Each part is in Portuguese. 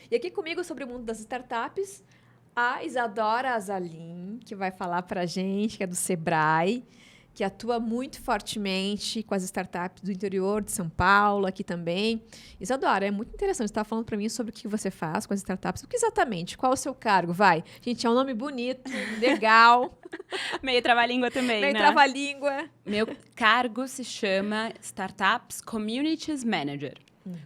E aqui comigo sobre o mundo das startups, a Isadora Azalim, que vai falar para a gente, que é do Sebrae, que atua muito fortemente com as startups do interior de São Paulo, aqui também. Isadora, é muito interessante. Você estava falando para mim sobre o que você faz com as startups. O que exatamente? Qual é o seu cargo? Vai. Gente, é um nome bonito, legal. Meio trava-língua também, Meio né? trava-língua. Meu cargo se chama Startups Communities Manager,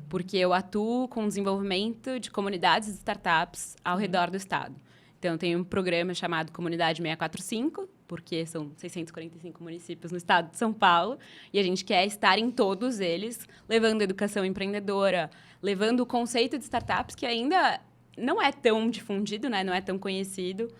porque eu atuo com o desenvolvimento de comunidades de startups ao redor do estado. Então, tem um programa chamado Comunidade 645, porque são 645 municípios no estado de São Paulo, e a gente quer estar em todos eles, levando educação empreendedora, levando o conceito de startups, que ainda não é tão difundido, né? Não é tão conhecido,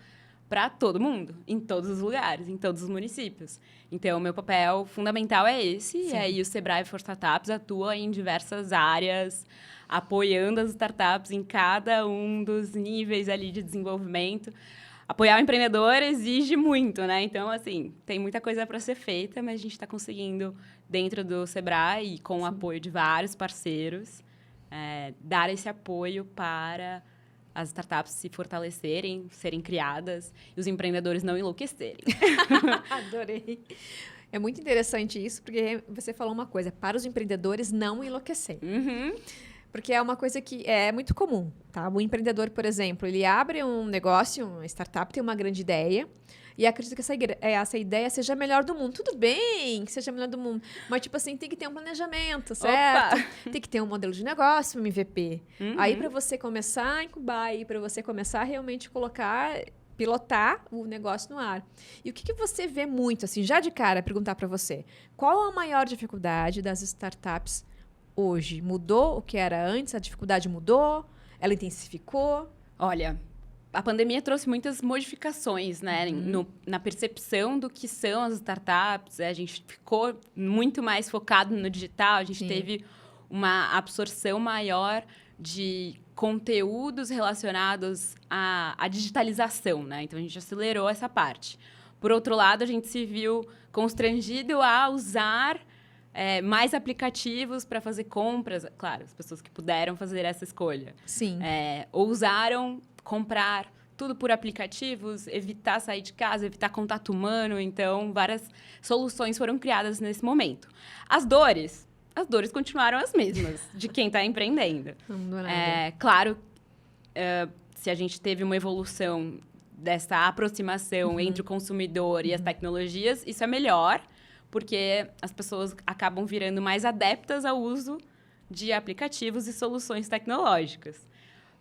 para todo mundo, em todos os lugares, em todos os municípios. Então, o meu papel fundamental é esse, e aí o Sebrae for Startups atua em diversas áreas, apoiando as startups em cada um dos níveis ali de desenvolvimento. Apoiar o empreendedor exige muito, né? Então, assim, tem muita coisa para ser feita, mas a gente está conseguindo, dentro do Sebrae, e com o apoio de vários parceiros, dar esse apoio para as startups se fortalecerem, serem criadas, e os empreendedores não enlouquecerem. Adorei. É muito interessante isso, porque você falou uma coisa, para os empreendedores não enlouquecerem. Uhum. Porque é uma coisa que é muito comum, tá? O empreendedor, por exemplo, ele abre um negócio, uma startup, tem uma grande ideia, e acredita que essa ideia seja a melhor do mundo. Tudo bem que seja a melhor do mundo, mas, tipo assim, tem que ter um planejamento, certo? Opa! Tem que ter um modelo de negócio, um MVP. Uhum. Aí, para você começar a incubar, aí para você começar a realmente pilotar o negócio no ar. E o que você vê muito, assim, já de cara, perguntar para você, qual a maior dificuldade das startups hoje? Mudou o que era antes? A dificuldade mudou? Ela intensificou? Olha, a pandemia trouxe muitas modificações, né? Na percepção do que são as startups. A gente ficou muito mais focado no digital. A gente teve uma absorção maior de conteúdos relacionados à digitalização, né? Então, a gente acelerou essa parte. Por outro lado, a gente se viu constrangido a usar mais aplicativos para fazer compras. Claro, as pessoas que puderam fazer essa escolha. Sim. Ousaram comprar tudo por aplicativos, evitar sair de casa, evitar contato humano. Então, várias soluções foram criadas nesse momento. As dores continuaram as mesmas de quem está empreendendo. Claro, se a gente teve uma evolução dessa aproximação entre o consumidor e as tecnologias, isso é melhor, porque as pessoas acabam virando mais adeptas ao uso de aplicativos e soluções tecnológicas.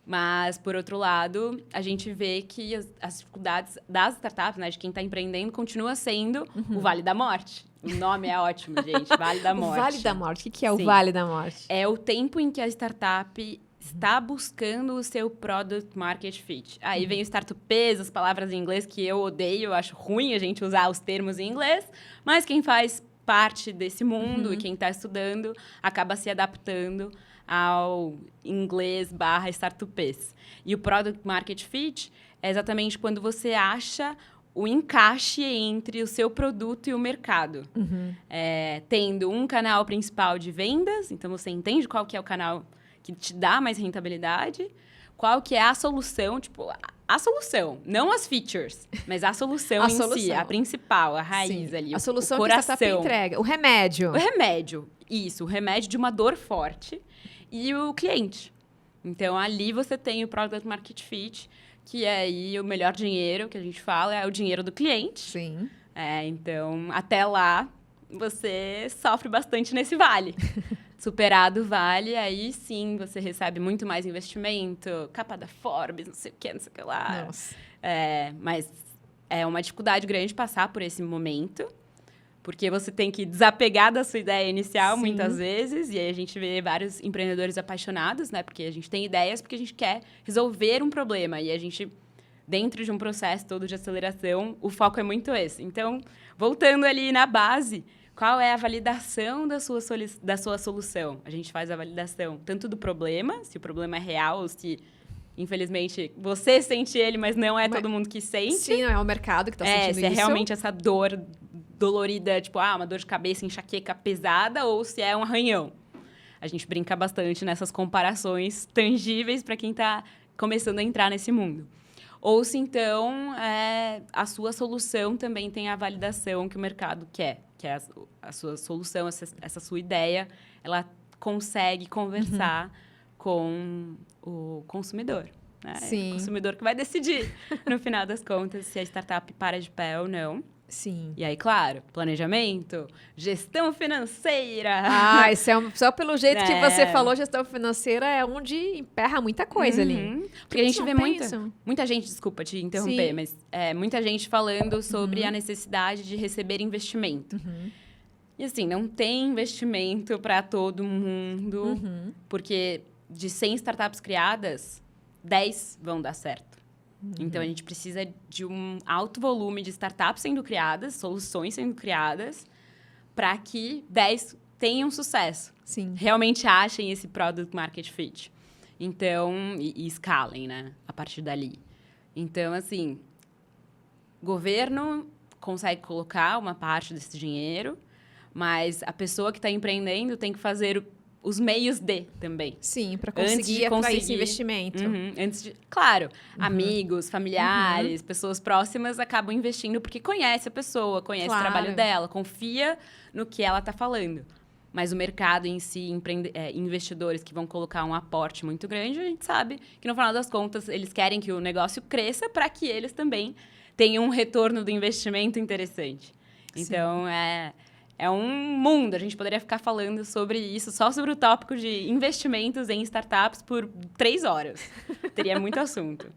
Mas, por outro lado, a gente vê que as dificuldades das startups, né, de quem está empreendendo, continua sendo o Vale da Morte. O nome é ótimo, gente. Vale da Morte. O Vale da Morte. O que é o Vale da Morte? É o tempo em que a startup está buscando o seu Product Market Fit. Aí vem o startupês, as palavras em inglês que eu odeio, eu acho ruim a gente usar os termos em inglês, mas quem faz parte desse mundo e quem está estudando acaba se adaptando ao inglês / startupês. E o Product Market Fit é exatamente quando você acha o encaixe entre o seu produto e o mercado. Tendo um canal principal de vendas, então você entende qual que é o canal que te dá mais rentabilidade, qual que é a solução, tipo, a solução, não as features, mas a solução si, a principal, a raiz ali, a solução o coração. Que a startup entrega, o remédio. O remédio, isso, o remédio de uma dor forte e o cliente. Então, ali você tem o Product Market Fit, que é aí o melhor dinheiro que a gente fala, é o dinheiro do cliente. Sim. Então, até lá, você sofre bastante nesse vale. Superado o vale, aí sim você recebe muito mais investimento, capa da Forbes, não sei o que lá. Nossa. Mas é uma dificuldade grande passar por esse momento, porque você tem que desapegar da sua ideia inicial, muitas vezes, e aí a gente vê vários empreendedores apaixonados, né? Porque a gente tem ideias, porque a gente quer resolver um problema, e a gente, dentro de um processo todo de aceleração, o foco é muito esse. Então, voltando ali na base, qual é a validação da sua solução? A gente faz a validação tanto do problema, se o problema é real ou se, infelizmente, você sente ele, mas não é todo mundo que sente. Sim, não é o mercado que está sentindo isso. Se é realmente essa dor dolorida, tipo, uma dor de cabeça, enxaqueca pesada, ou se é um arranhão. A gente brinca bastante nessas comparações tangíveis para quem está começando a entrar nesse mundo. Ou se, então, a sua solução também tem a validação que o mercado quer, que é a sua solução, essa sua ideia, ela consegue conversar com o consumidor. Né? Sim. É o consumidor que vai decidir, no final das contas, se a startup para de pé ou não. Sim. E aí, claro, planejamento, gestão financeira. Isso só pelo jeito que você falou, gestão financeira é onde emperra muita coisa ali. Porque a gente vê muita gente, desculpa te interromper, Sim. mas muita gente falando sobre a necessidade de receber investimento. E assim, não tem investimento para todo mundo, porque de 100 startups criadas, 10 vão dar certo. Então, a gente precisa de um alto volume de startups sendo criadas, soluções sendo criadas, para que 10 tenham sucesso. Sim. Realmente achem esse product market fit. Então, e escalem, né? A partir dali. Então, assim, governo consegue colocar uma parte desse dinheiro, mas a pessoa que está empreendendo tem que fazer os meios de também. Sim, para conseguir atrair esse investimento. Claro, amigos, familiares, pessoas próximas acabam investindo porque conhece a pessoa, conhece o trabalho dela, confia no que ela está falando. Mas o mercado em si, investidores que vão colocar um aporte muito grande, a gente sabe que, no final das contas, eles querem que o negócio cresça para que eles também tenham um retorno do investimento interessante. Então, é um mundo. A gente poderia ficar falando sobre isso, só sobre o tópico de investimentos em startups por 3 horas. Teria muito assunto.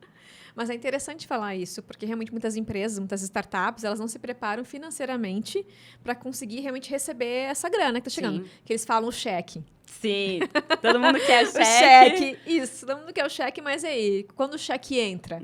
Mas é interessante falar isso, porque realmente muitas empresas, muitas startups, elas não se preparam financeiramente para conseguir realmente receber essa grana que está chegando. Que eles falam o cheque. Sim, todo mundo quer cheque. O cheque, isso, todo mundo quer o cheque, mas aí, quando o cheque entra,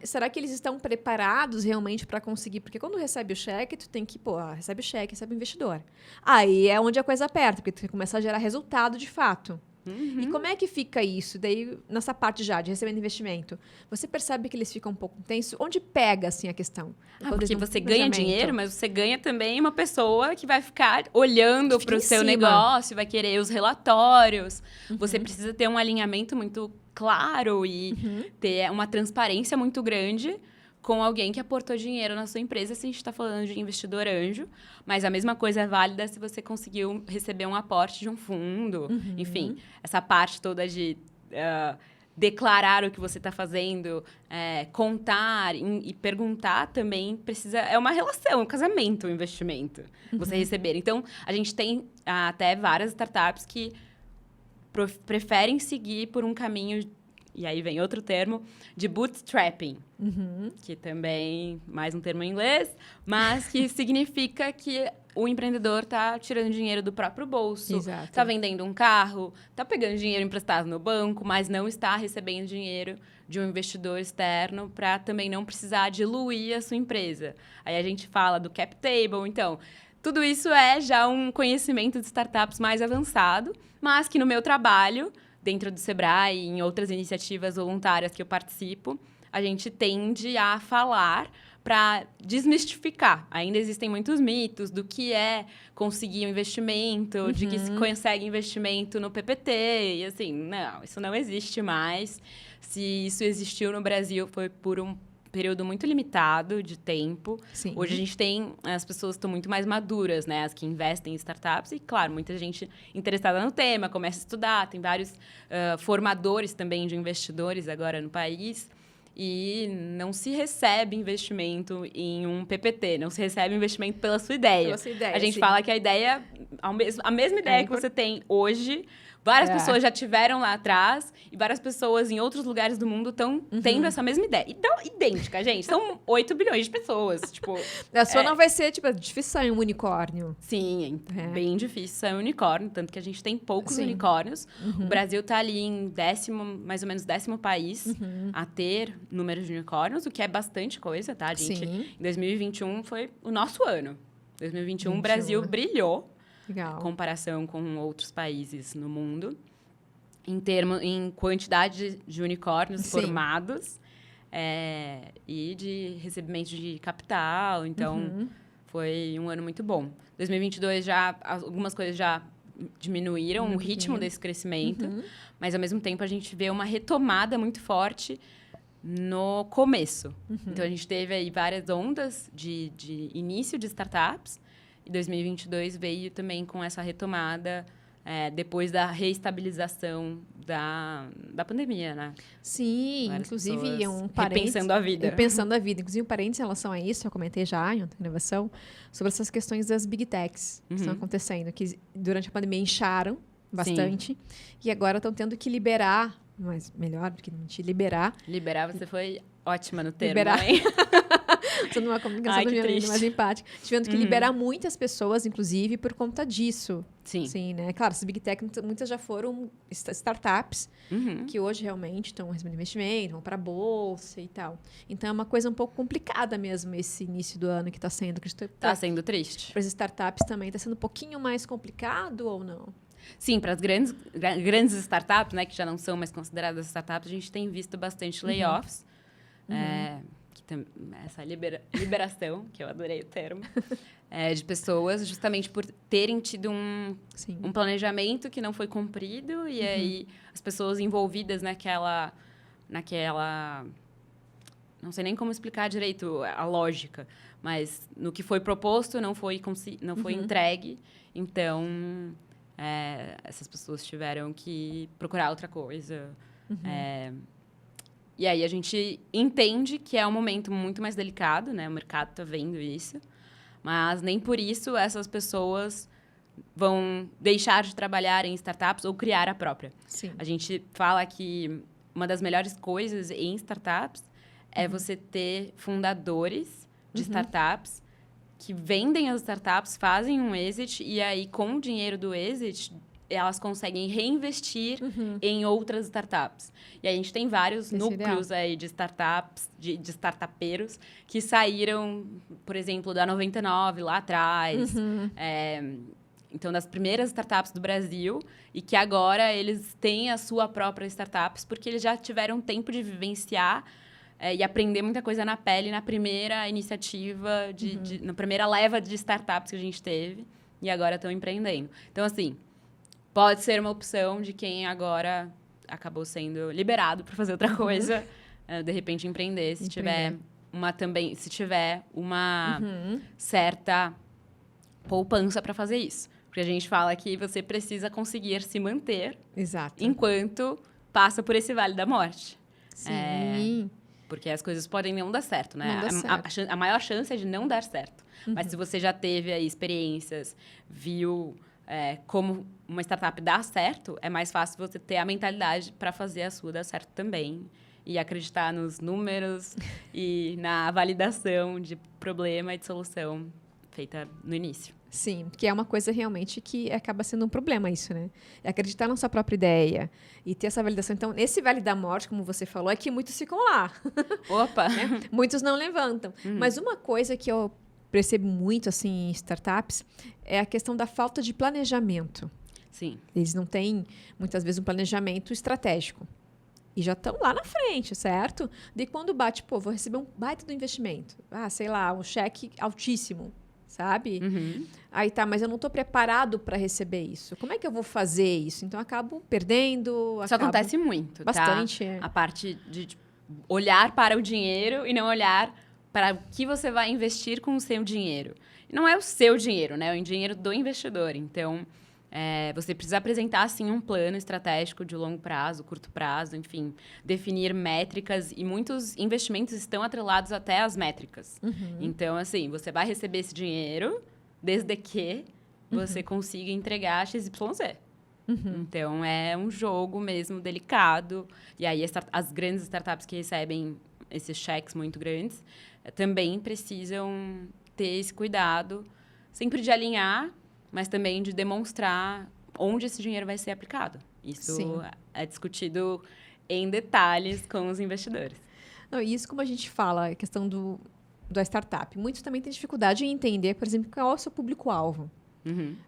será que eles estão preparados realmente para conseguir? Porque quando recebe o cheque, tu tem que, recebe o cheque, recebe o investidor. Aí é onde a coisa aperta, porque tu começa a gerar resultado de fato. E como é que fica isso? Daí, nessa parte já de recebendo investimento, você percebe que eles ficam um pouco tensos? Onde pega, assim, a questão? Porque você ganha dinheiro, mas você ganha também uma pessoa que vai ficar olhando para o seu negócio, vai querer os relatórios. Você precisa ter um alinhamento muito claro e ter uma transparência muito grande com alguém que aportou dinheiro na sua empresa, se a gente está falando de investidor anjo. Mas a mesma coisa é válida se você conseguiu receber um aporte de um fundo. Enfim, essa parte toda de declarar o que você está fazendo, contar e perguntar também precisa... É uma relação, um casamento, um investimento, você receber. Então, a gente tem até várias startups que preferem seguir por um caminho... E aí vem outro termo, de bootstrapping, que também, mais um termo em inglês, mas que significa que o empreendedor está tirando dinheiro do próprio bolso, está vendendo um carro, está pegando dinheiro emprestado no banco, mas não está recebendo dinheiro de um investidor externo para também não precisar diluir a sua empresa. Aí a gente fala do cap table, então... Tudo isso é já um conhecimento de startups mais avançado, mas que no meu trabalho... dentro do Sebrae e em outras iniciativas voluntárias que eu participo, a gente tende a falar para desmistificar. Ainda existem muitos mitos do que é conseguir um investimento, de que se consegue investimento no PPT. E assim, não, isso não existe mais. Se isso existiu no Brasil, foi por um período muito limitado de tempo. Sim. Hoje a gente tem... As pessoas estão muito mais maduras, né? As que investem em startups. E, claro, muita gente interessada no tema, começa a estudar. Tem vários formadores também de investidores agora no país. E não se recebe investimento em um PPT. Não se recebe investimento pela sua ideia. Pela sua ideia, a gente fala que a ideia... A mesma ideia que você tem hoje... Várias pessoas já tiveram lá atrás e várias pessoas em outros lugares do mundo estão tendo essa mesma ideia. Então, idêntica, gente. São 8 bilhões de pessoas. Tipo, a sua não vai ser, difícil sair um unicórnio. Sim, bem difícil sair um unicórnio. Tanto que a gente tem poucos unicórnios. O Brasil está ali em mais ou menos 10º país a ter números de unicórnios, o que é bastante coisa, tá, gente? Em 2021 foi o nosso ano. 2021 o Brasil brilhou. Legal. Em comparação com outros países no mundo, em quantidade de unicórnios formados e de recebimento de capital. Então, foi um ano muito bom. 2022 algumas coisas já diminuíram o ritmo desse crescimento, mas, ao mesmo tempo, a gente vê uma retomada muito forte no começo. Então, a gente teve aí várias ondas de início de startups, e 2022 veio também com essa retomada depois da reestabilização da pandemia, né? Sim, Várias inclusive pessoas parênteses, repensando a vida. Repensando a vida. Inclusive, um parênteses em relação a isso, eu comentei já em outra gravação, sobre essas questões das big techs que estão acontecendo, que durante a pandemia incharam bastante, e agora estão tendo que liberar, mas melhor do que mentir, liberar. Liberar, você foi ótima no termo, Liberar. hein? Sendo uma comunicação do meu mais empática. Tivendo que liberar muitas pessoas, inclusive, por conta disso. Sim. Né? Claro, essas big tech, muitas já foram startups que hoje realmente estão recebendo investimento, vão para a bolsa e tal. Então, é uma coisa um pouco complicada mesmo esse início do ano que está sendo. Está sendo triste. Para as startups também está sendo um pouquinho mais complicado ou não? Sim, para as grandes startups, né, que já não são mais consideradas startups, a gente tem visto bastante layoffs. Essa liberação, que eu adorei o termo, de pessoas, justamente por terem tido um planejamento que não foi cumprido, e aí as pessoas envolvidas naquela... Não sei nem como explicar direito a lógica, mas no que foi proposto não foi entregue, então essas pessoas tiveram que procurar outra coisa. E aí a gente entende que é um momento muito mais delicado, né? O mercado está vendo isso. Mas nem por isso essas pessoas vão deixar de trabalhar em startups ou criar a própria. Sim. A gente fala que uma das melhores coisas em startups é você ter fundadores de startups que vendem as startups, fazem um exit e aí, com o dinheiro do exit, elas conseguem reinvestir em outras startups. E a gente tem vários núcleos aí de startups, de startupeiros, que saíram, por exemplo, da 99 lá atrás. Então, das primeiras startups do Brasil, e que agora eles têm a sua própria startups, porque eles já tiveram tempo de vivenciar e aprender muita coisa na pele na primeira iniciativa, na primeira leva de startups que a gente teve, e agora estão empreendendo. Então, assim, pode ser uma opção de quem agora acabou sendo liberado para fazer outra coisa, de repente empreender, se tiver uma certa poupança para fazer isso. Porque a gente fala que você precisa conseguir se manter enquanto passa por esse vale da morte. Sim. Porque as coisas podem não dar certo, né? Certo. A maior chance é de não dar certo. Mas se você já teve aí experiências, viu como uma startup dá certo, é mais fácil você ter a mentalidade para fazer a sua dar certo também. E acreditar nos números e na validação de problema e de solução feita no início. Sim, que é uma coisa realmente que acaba sendo um problema isso, né? É acreditar na sua própria ideia e ter essa validação. Então, nesse vale da morte, como você falou, é que muitos ficam lá. Opa! Né? Muitos não levantam. Mas uma coisa que eu percebo muito assim em startups é a questão da falta de planejamento. Sim. Eles não têm, muitas vezes, um planejamento estratégico. E já estão lá na frente, certo? De quando bate, vou receber um baita do investimento. Sei lá, um cheque altíssimo. Sabe? Aí tá, mas eu não estou preparado para receber isso. Como é que eu vou fazer isso? Então, eu acabo perdendo. Isso acontece muito, bastante. Tá? A parte de olhar para o dinheiro e não olhar para o que você vai investir com o seu dinheiro. Não é o seu dinheiro, né? É o dinheiro do investidor. Então, você precisa apresentar, sim, um plano estratégico de longo prazo, curto prazo, enfim, definir métricas, e muitos investimentos estão atrelados até às métricas. Então, assim, você vai receber esse dinheiro desde que você consiga entregar XYZ. Então, é um jogo mesmo delicado. E aí, as grandes startups que recebem esses cheques muito grandes também precisam ter esse cuidado, sempre de alinhar, mas também de demonstrar onde esse dinheiro vai ser aplicado. Isso é discutido em detalhes com os investidores. Não, isso, como a gente fala, a questão da startup. Muitos também têm dificuldade em entender, por exemplo, qual é o seu público-alvo.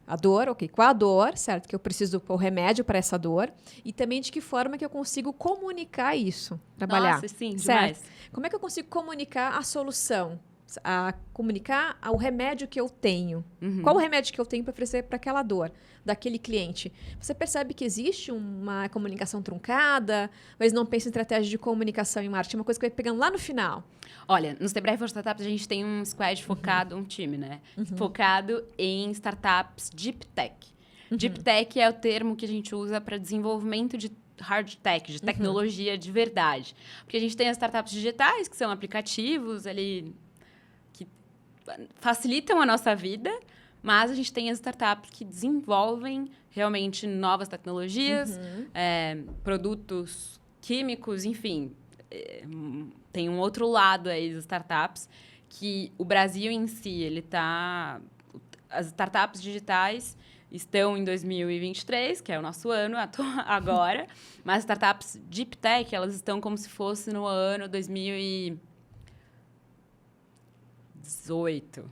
A dor, qual a dor, certo? Que eu preciso pôr remédio para essa dor. E também de que forma que eu consigo comunicar isso, trabalhar. Nossa, sim, certo? demais. Como é que eu consigo comunicar a solução? a comunicar o remédio que eu tenho. Uhum. Qual o remédio que eu tenho para oferecer para aquela dor daquele cliente? Você percebe que existe uma comunicação truncada, mas não pensa em estratégia de comunicação e marketing, é uma coisa que vai pegando lá no final. Olha, no Sebrae for Startups a gente tem um squad focado, um time, né? Focado em startups Deep Tech. Deep Tech é o termo que a gente usa para desenvolvimento de hard tech, de tecnologia de verdade. Porque a gente tem as startups digitais, que são aplicativos ali que facilitam a nossa vida, mas a gente tem as startups que desenvolvem realmente novas tecnologias, produtos químicos, enfim. Tem um outro lado aí das startups, que o Brasil em si, as startups digitais estão em 2023, que é o nosso ano agora, mas as startups Deep Tech, elas estão como se fosse no ano 2018,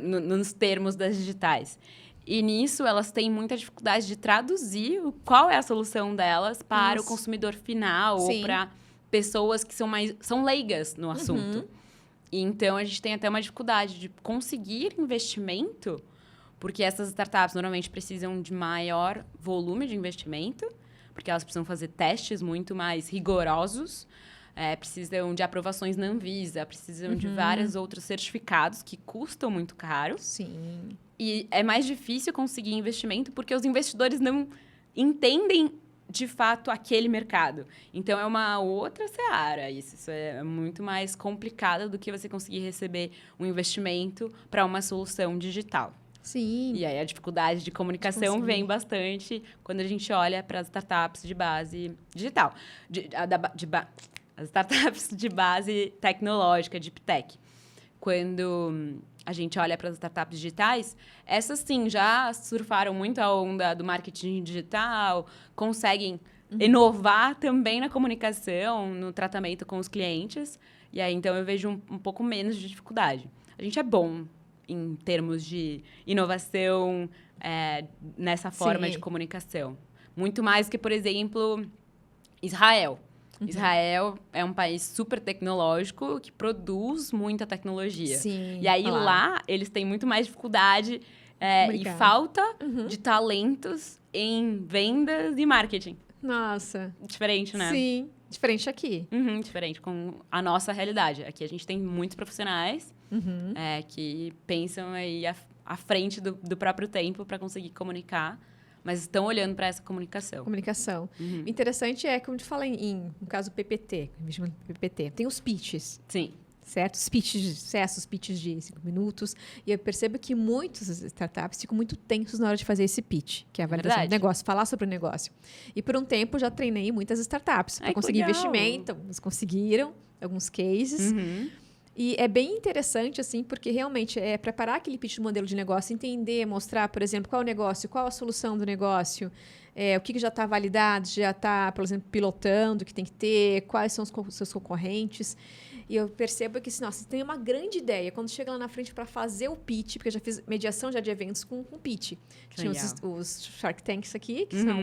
nos termos das digitais. E nisso, elas têm muita dificuldade de traduzir qual é a solução delas para o consumidor final ou para pessoas que são leigas no assunto. E então, a gente tem até uma dificuldade de conseguir investimento, porque essas startups normalmente precisam de maior volume de investimento, porque elas precisam fazer testes muito mais rigorosos, precisam de aprovações na Anvisa, precisam de vários outros certificados que custam muito caro. Sim. E é mais difícil conseguir investimento porque os investidores não entendem de fato aquele mercado. Então, é uma outra seara. Isso é muito mais complicado do que você conseguir receber um investimento para uma solução digital. Sim. E aí, a dificuldade de comunicação vem bastante quando a gente olha para as startups de base digital. As startups de base tecnológica, Deep Tech. Quando a gente olha para as startups digitais, essas sim já surfaram muito a onda do marketing digital, conseguem inovar também na comunicação, no tratamento com os clientes. E aí, então, eu vejo um pouco menos de dificuldade. A gente é bom em termos de inovação nessa forma de comunicação. Muito mais que, por exemplo, Israel. Israel é um país super tecnológico que produz muita tecnologia. Sim, e aí, lá, eles têm muito mais dificuldade e falta de talentos em vendas e marketing. Nossa. Diferente, né? Sim. Diferente aqui. Diferente com a nossa realidade. Aqui a gente tem muitos profissionais que pensam aí à frente do próprio tempo para conseguir comunicar, mas estão olhando para essa comunicação. Comunicação. O interessante é, como a gente fala no caso PPT, me chama de PPT, tem os pitches. Sim. Certo? Os pitches de sucesso, os pitches de 5 minutos. E eu percebo que muitas startups ficam muito tensos na hora de fazer esse pitch, que é a validação do negócio, falar sobre o negócio. E por um tempo já treinei muitas startups para conseguir investimento. Eles conseguiram alguns cases. E é bem interessante, assim, porque realmente é preparar aquele pitch do modelo de negócio, entender, mostrar, por exemplo, qual é o negócio, qual a solução do negócio, o que já está validado, já está, por exemplo, pilotando, o que tem que ter, quais são os seus concorrentes. E eu percebo que, nossa, você tem uma grande ideia. Quando chega lá na frente para fazer o pitch, porque eu já fiz mediação já de eventos com pitch. Tinha os Shark Tanks aqui, que são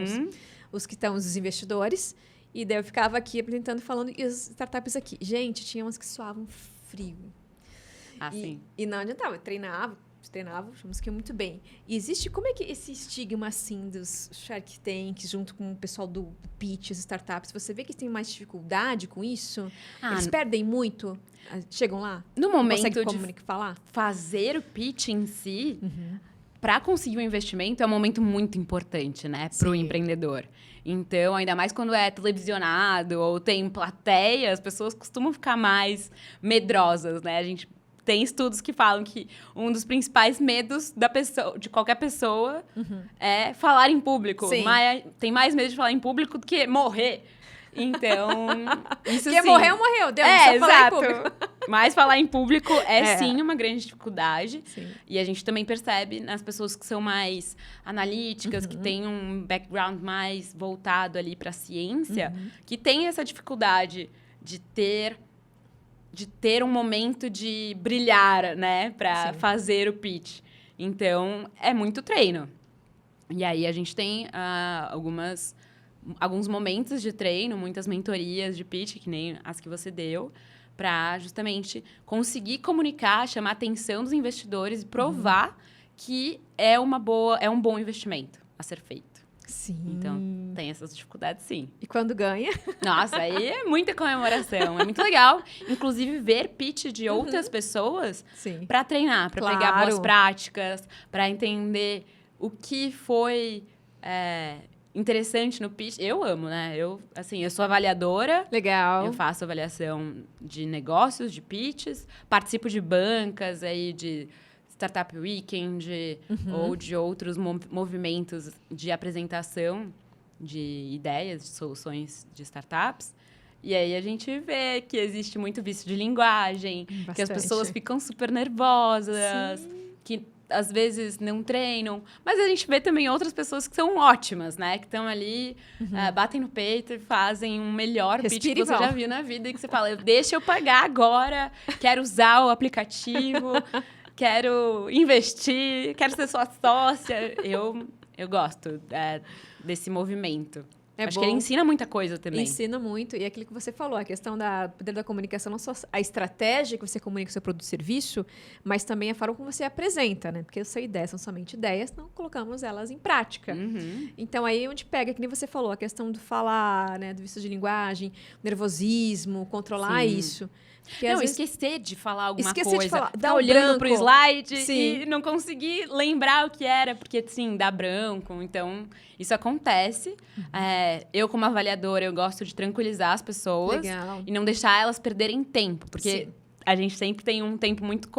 os que estão os investidores. E daí eu ficava aqui apresentando, falando, e as startups aqui. Gente, tinha umas que suavam frio. Sim. E não adiantava, eu treinava, que muito bem. E existe, como é que esse estigma, assim, dos Shark Tanks, junto com o pessoal do pitch, as startups, você vê que tem mais dificuldade com isso? Eles perdem muito? Chegam lá? No momento de falar? Fazer o pitch em si, para conseguir um investimento, é um momento muito importante, né, para o empreendedor. Então, ainda mais quando é televisionado ou tem plateia, as pessoas costumam ficar mais medrosas, né? A gente tem estudos que falam que um dos principais medos de qualquer pessoa é falar em público. Tem mais medo de falar em público do que morrer. Então, isso Porque morreu, deu. Exato. Falar em público. Mas falar em público sim uma grande dificuldade. Sim. E a gente também percebe nas pessoas que são mais analíticas, que têm um background mais voltado ali para a ciência, que tem essa dificuldade de ter um momento de brilhar, né? Para fazer o pitch. Então, é muito treino. E aí, a gente tem alguns momentos de treino, muitas mentorias de pitch, que nem as que você deu, para justamente conseguir comunicar, chamar a atenção dos investidores e provar que é um bom investimento a ser feito. Sim. Então, tem essas dificuldades, sim. E quando ganha? Nossa, aí é muita comemoração. É muito legal, inclusive, ver pitch de outras pessoas para treinar, para pegar boas práticas, para entender o que foi interessante no pitch. Eu amo, né? Eu sou avaliadora. Legal. Eu faço avaliação de negócios, de pitches, participo de bancas aí de Startup Weekend ou de outros movimentos de apresentação de ideias, de soluções de startups. E aí a gente vê que existe muito vício de linguagem, que as pessoas ficam super nervosas, que às vezes não treinam. Mas a gente vê também outras pessoas que são ótimas, né? Que estão ali, batem no peito e fazem um melhor pitch que você já viu na vida. E que você fala, deixa eu pagar agora, quero usar o aplicativo, quero investir, quero ser sua sócia. Eu gosto desse movimento. Acho que ele ensina muita coisa também. Ensina muito. E aquilo que você falou, a questão da poder da comunicação, não só a estratégia que você comunica o seu produto e serviço, mas também a forma como você apresenta, né? Porque sua ideia são somente ideias, não colocamos elas em prática. Então, aí onde pega, que nem você falou, a questão do falar, né? Do vício de linguagem, nervosismo, controlar isso. Porque, não, esquecer de falar alguma coisa. De falar, dar olhando pro slide e não conseguir lembrar o que era, porque, sim, dá branco. Então, isso acontece. Eu, como avaliadora, eu gosto de tranquilizar as pessoas. Legal. E não deixar elas perderem tempo. Porque a gente sempre tem um tempo muito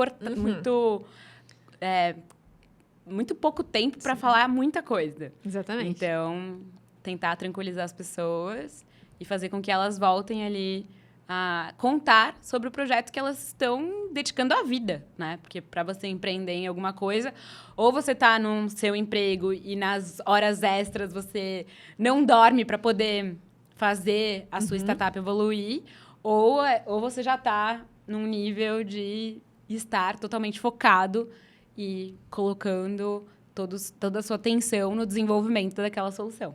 muito pouco tempo para falar muita coisa. Exatamente. Então, tentar tranquilizar as pessoas e fazer com que elas voltem ali a contar sobre o projeto que elas estão dedicando à vida, né? Porque para você empreender em alguma coisa, ou você está no seu emprego e nas horas extras você não dorme para poder fazer a sua startup evoluir, ou você já está num nível de estar totalmente focado e colocando toda a sua atenção no desenvolvimento daquela solução.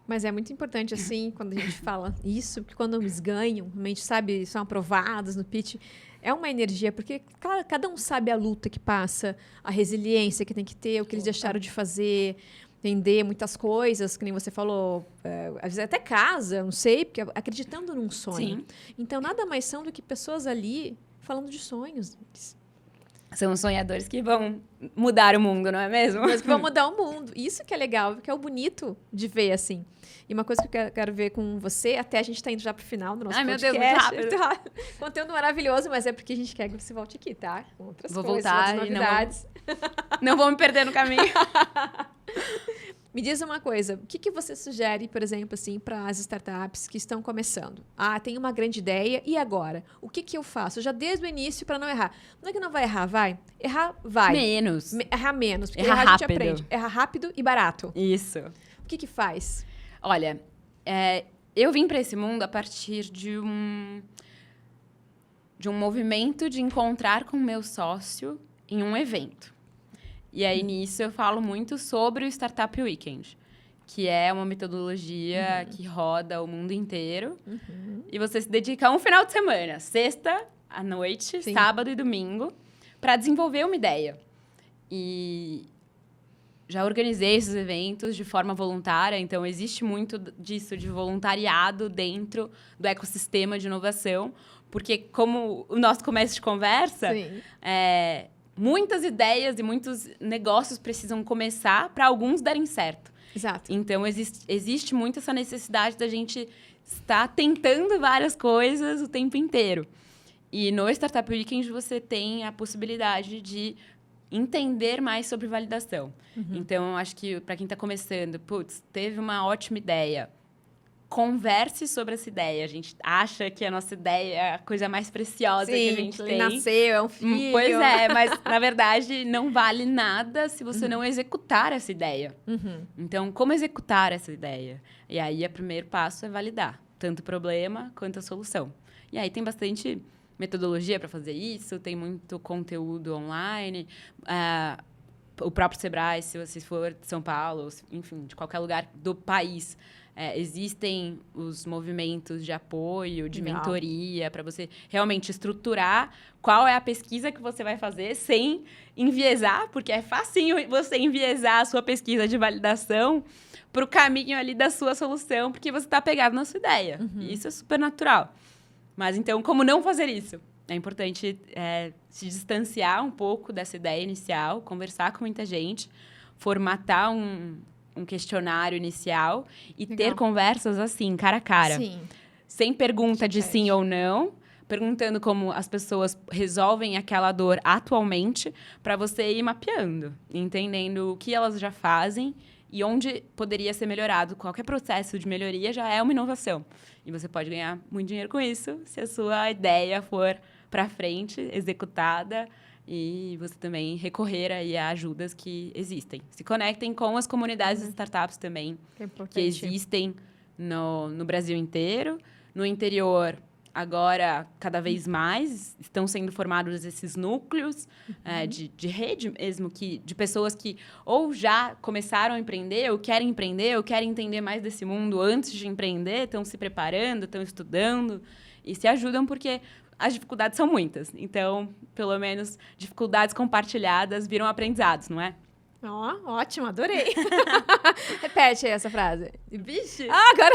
Mas é muito importante, assim, quando a gente fala isso, porque quando eles ganham, realmente, sabe, são aprovados no pitch, é uma energia, porque cada um sabe a luta que passa, a resiliência que tem que ter, o que eles deixaram de fazer, entender muitas coisas, que nem você falou, às vezes até casa, não sei, porque acreditando num sonho. Sim. Então, nada mais são do que pessoas ali falando de sonhos. São os sonhadores que vão mudar o mundo, não é mesmo? Mas que vão mudar o mundo. Isso que é legal, que é o bonito de ver, assim. E uma coisa que eu quero ver com você, até a gente tá indo já pro final do nosso podcast. Meu Deus, muito rápido. Conteúdo maravilhoso, mas é porque a gente quer que você volte aqui, tá? Com outras Vou coisas, voltar outras novidades. Não vou me perder no caminho. Me diz uma coisa, o que você sugere, por exemplo, assim, para as startups que estão começando? Tem uma grande ideia, e agora? O que eu faço? Já desde o início para não errar. Não é que não vai errar, vai? Errar, vai. Menos. Errar menos, porque errar a gente rápido. aprende. Errar rápido e barato. Isso. O que faz? Olha, eu vim para esse mundo a partir de um movimento de encontrar com o meu sócio em um evento. E aí, nisso, eu falo muito sobre o Startup Weekend, que é uma metodologia que roda o mundo inteiro. E você se dedica a um final de semana, sexta à noite, sábado e domingo, para desenvolver uma ideia. E já organizei esses eventos de forma voluntária, então existe muito disso de voluntariado dentro do ecossistema de inovação, porque como o nosso começo de conversa, muitas ideias e muitos negócios precisam começar para alguns darem certo. Exato. Então, existe muito essa necessidade da gente estar tentando várias coisas o tempo inteiro. E no Startup Weekend você tem a possibilidade de entender mais sobre validação. Então, acho que para quem está começando, teve uma ótima ideia. Converse sobre essa ideia. A gente acha que a nossa ideia é a coisa mais preciosa que a gente tem. Nasceu, é um filho. Pois é, mas na verdade não vale nada se você não executar essa ideia. Então, como executar essa ideia? E aí, o primeiro passo é validar tanto o problema quanto a solução. E aí tem bastante metodologia para fazer isso, tem muito conteúdo online. O próprio Sebrae, se você for de São Paulo, enfim, de qualquer lugar do país, Existem os movimentos de apoio, de Legal. mentoria, para você realmente estruturar qual é a pesquisa que você vai fazer sem enviesar, porque é facinho você enviesar a sua pesquisa de validação para o caminho ali da sua solução, porque você está apegado na sua ideia. E isso é super natural. Mas, então, como não fazer isso? É importante se distanciar um pouco dessa ideia inicial, conversar com muita gente, formatar um questionário inicial e Legal. ter conversas assim, cara a cara. Sim. Sem pergunta de sim ou não, perguntando como as pessoas resolvem aquela dor atualmente, para você ir mapeando, entendendo o que elas já fazem e onde poderia ser melhorado. Qualquer processo de melhoria já é uma inovação. E você pode ganhar muito dinheiro com isso se a sua ideia for para frente, executada, e você também recorrer aí a ajudas que existem. Se conectem com as comunidades de startups também, Que é importante. que existem no Brasil inteiro. No interior, agora, cada vez mais, estão sendo formados esses núcleos de rede mesmo, de pessoas que ou já começaram a empreender, ou querem entender mais desse mundo antes de empreender, estão se preparando, estão estudando e se ajudam porque as dificuldades são muitas. Então, pelo menos, dificuldades compartilhadas viram aprendizados, não é? Ó, ótimo, adorei. Repete aí essa frase. Vixe! Agora...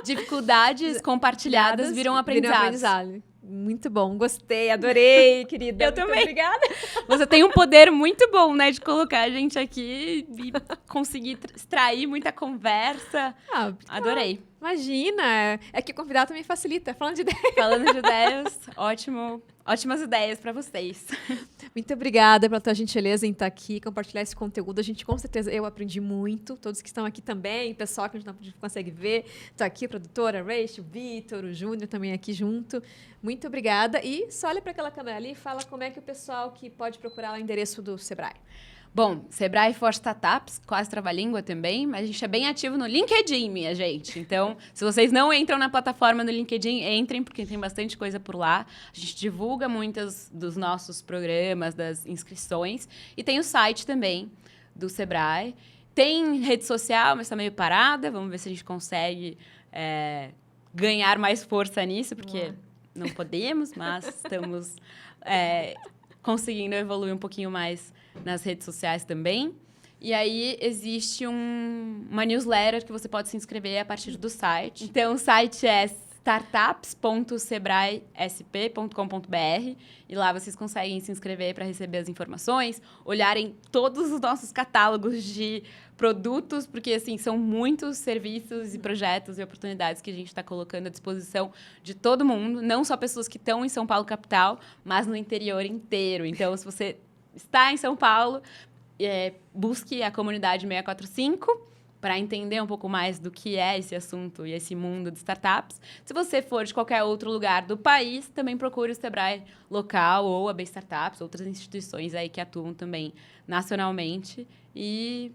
Dificuldades compartilhadas viram aprendizados. Muito bom, gostei, adorei, querida. Eu também. Obrigada. Você tem um poder muito bom, né? De colocar a gente aqui e conseguir extrair muita conversa. Adorei. Imagina, é que o convidado também facilita, falando de ideia. Falando de ideias, ótimas ideias para vocês. Muito obrigada pela tua gentileza em estar aqui, compartilhar esse conteúdo. A gente, com certeza, eu aprendi muito. Todos que estão aqui também, o pessoal que a gente não consegue ver. Estou aqui, a produtora, Rachel, o Vitor, o Júnior também aqui junto. Muito obrigada. E só olha para aquela câmera ali e fala como é que o pessoal que pode procurar o endereço do Sebrae. Bom, Sebrae for Startups, quase trava-língua também, mas a gente é bem ativo no LinkedIn, minha gente. Então, se vocês não entram na plataforma do LinkedIn, entrem, porque tem bastante coisa por lá. A gente divulga muitos dos nossos programas, das inscrições. E tem o site também do Sebrae. Tem rede social, mas está meio parada. Vamos ver se a gente consegue ganhar mais força nisso, porque não podemos, mas estamos conseguindo evoluir um pouquinho mais nas redes sociais também. E aí, existe uma newsletter que você pode se inscrever a partir do site. Então, o site é startups.sebraesp.com.br e lá vocês conseguem se inscrever para receber as informações, olharem todos os nossos catálogos de produtos, porque, assim, são muitos serviços e projetos e oportunidades que a gente está colocando à disposição de todo mundo, não só pessoas que estão em São Paulo capital, mas no interior inteiro. Então, se você está em São Paulo, busque a comunidade 645 para entender um pouco mais do que é esse assunto e esse mundo de startups. Se você for de qualquer outro lugar do país, também procure o Sebrae local ou a B Startups, outras instituições aí que atuam também nacionalmente. E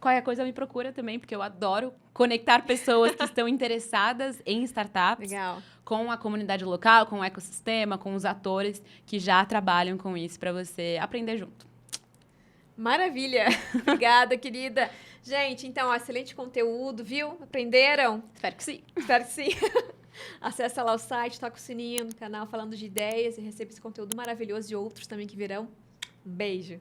qualquer coisa me procura também, porque eu adoro conectar pessoas que estão interessadas em startups. Legal. Com a comunidade local, com o ecossistema, com os atores que já trabalham com isso para você aprender junto. Maravilha. Obrigada, querida. Gente, então, excelente conteúdo, viu? Aprenderam? Espero que sim. Espero que sim. Acessa lá o site, toca o sininho no canal Falando de Ideias e receba esse conteúdo maravilhoso e outros também que virão. Um beijo.